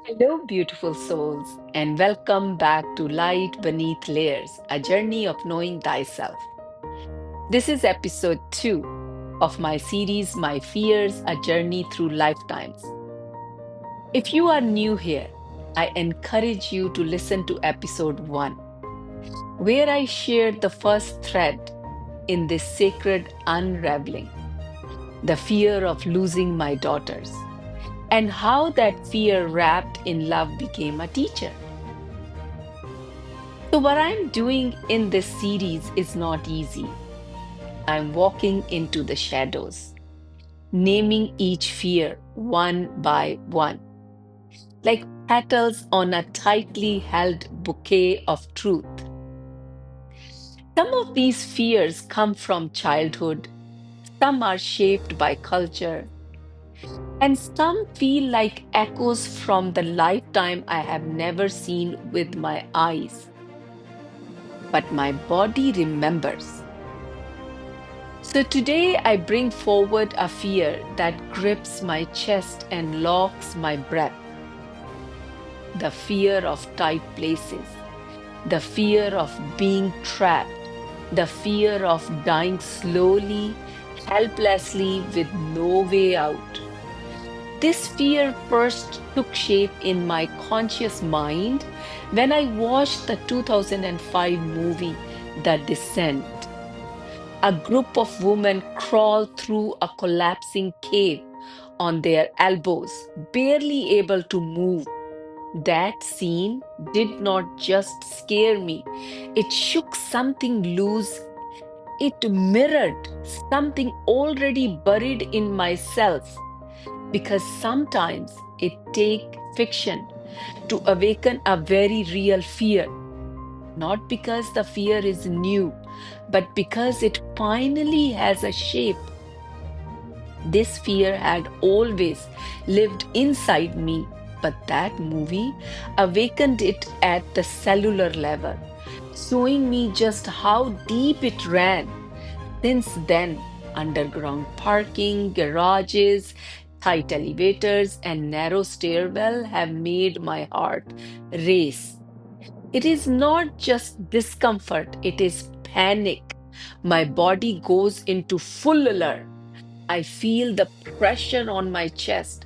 Hello, beautiful souls, and welcome back to Light Beneath Layers, a journey of knowing thyself. This is episode 2 of my series, My Fears, a Journey Through Lifetimes. If you are new here, I encourage you to listen to episode 1, where I shared the first thread in this sacred unraveling, the fear of losing my daughters, and how that fear wrapped in love became a teacher. So, what I'm doing in this series is not easy. I'm walking into the shadows, naming each fear one by one, like petals on a tightly held bouquet of truth. Some of these fears come from childhood, some are shaped by culture, and some feel like echoes from the lifetime I have never seen with my eyes. But my body remembers. So today I bring forward a fear that grips my chest and locks my breath. The fear of tight places, the fear of being trapped, the fear of dying slowly, helplessly, with no way out. This fear first took shape in my conscious mind when I watched the 2005 movie The Descent. A group of women crawl through a collapsing cave on their elbows, barely able to move. That scene did not just scare me, it shook something loose. It mirrored something already buried in myself because sometimes it takes fiction to awaken a very real fear, not because the fear is new, but because it finally has a shape. This fear had always lived inside me, but that movie awakened it at the cellular level, showing me just how deep it ran. Since then, underground parking, garages, tight elevators, and narrow stairwell have made my heart race. It is not just discomfort, it is panic. My body goes into full alert. I feel the pressure on my chest.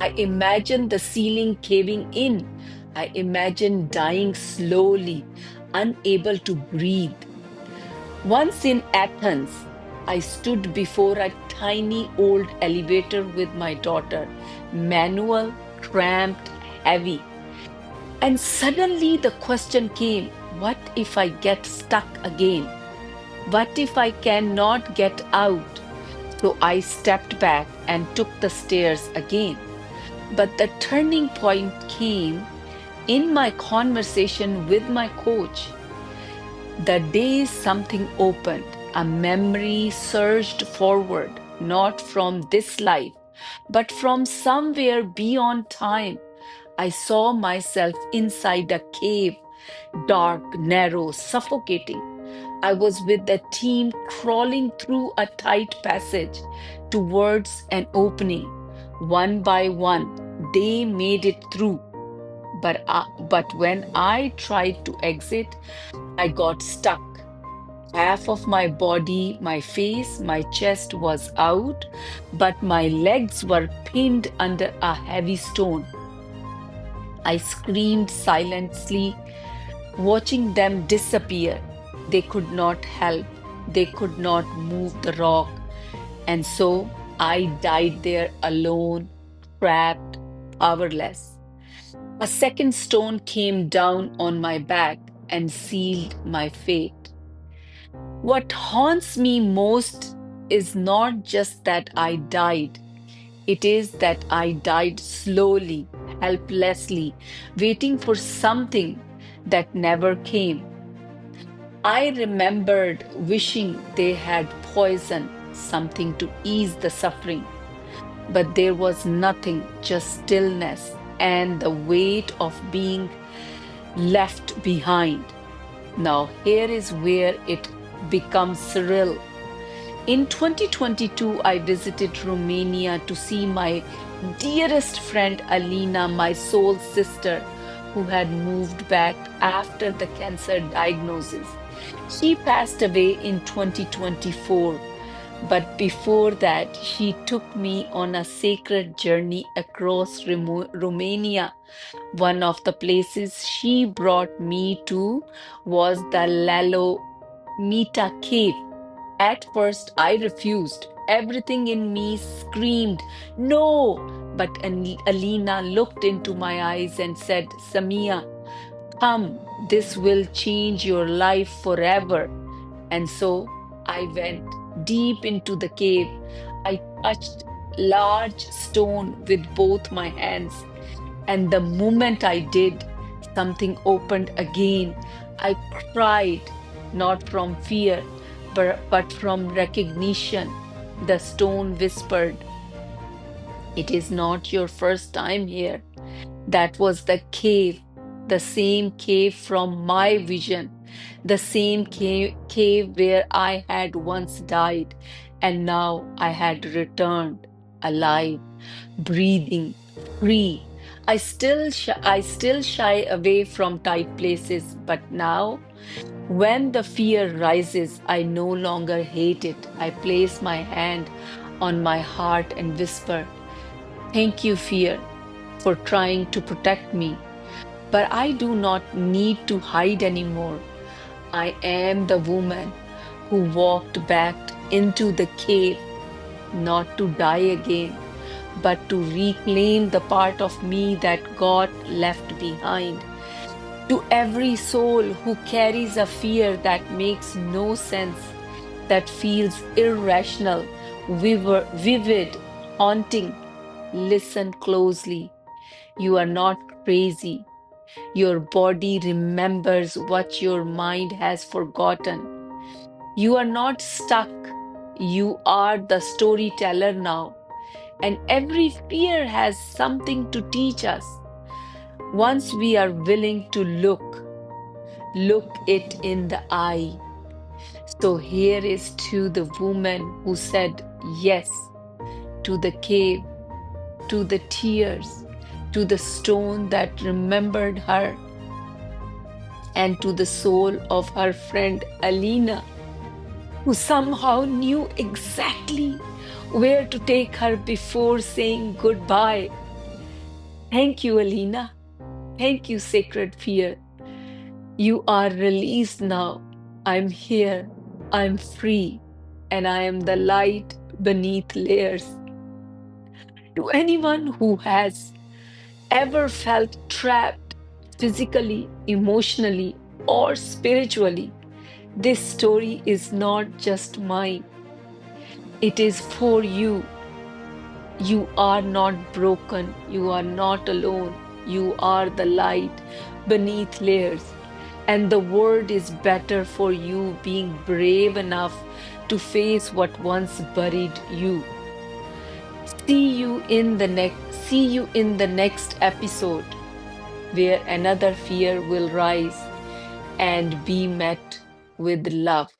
I imagine the ceiling caving in. I imagine dying slowly, unable to breathe. Once in Athens, I stood before a tiny old elevator with my daughter, manual, cramped, heavy. And suddenly the question came, what if I get stuck again? What if I cannot get out? So I stepped back and took the stairs again. But the turning point came in my conversation with my coach. The day something opened, a memory surged forward, not from this life, but from somewhere beyond time. I saw myself inside a cave, dark, narrow, suffocating. I was with the team crawling through a tight passage towards an opening. One by one, they made it through. But when I tried to exit, I got stuck. Half of my body, my face, my chest was out, but my legs were pinned under a heavy stone. I screamed silently, watching them disappear. They could not help, they could not move the rock. And so I died there alone, trapped, powerless. A second stone came down on my back and sealed my fate. What haunts me most is not just that I died, it is that I died slowly, helplessly, waiting for something that never came. I remembered wishing they had poison, something to ease the suffering, but there was nothing, just stillness and the weight of being left behind. Now, here is where it becomes surreal. In 2022, I visited Romania to see my dearest friend Alina, my soul sister, who had moved back after the cancer diagnosis. She passed away in 2024, but before that, she took me on a sacred journey across Romania. One of the places she brought me to was the Lalomita cave. At first, I refused. Everything in me screamed, no! But Alina looked into my eyes and said, Samia, come, this will change your life forever. And so I went deep into the cave. I touched large stone with both my hands. And the moment I did, something opened again. I cried, not from fear, but from recognition. The stone whispered, it is not your first time here. That was the cave, the same cave from my vision, the same cave where I had once died, and now I had returned, alive, breathing, free. I still shy away from tight places, but now when the fear rises, I no longer hate it. I place my hand on my heart and whisper, thank you, fear, for trying to protect me. But I do not need to hide anymore. I am the woman who walked back into the cave, not to die again, but to reclaim the part of me that got left behind. To every soul who carries a fear that makes no sense, that feels irrational, vivid, haunting, listen closely. You are not crazy. Your body remembers what your mind has forgotten. You are not stuck. You are the storyteller now. And every fear has something to teach us. Once we are willing to look it in the eye. So here is to the woman who said yes, to the cave, to the tears, to the stone that remembered her, and to the soul of her friend Alina, who somehow knew exactly where to take her before saying goodbye. Thank you, Alina. Thank you, sacred fear. You are released now. I'm here. I'm free. And I am the light beneath layers. To anyone who has ever felt trapped physically, emotionally, or spiritually, this story is not just mine, it is for you. You are not broken, you are not alone, you are the light beneath layers. And the world is better for you being brave enough to face what once buried you. See you in the next episode where another fear will rise and be met with love.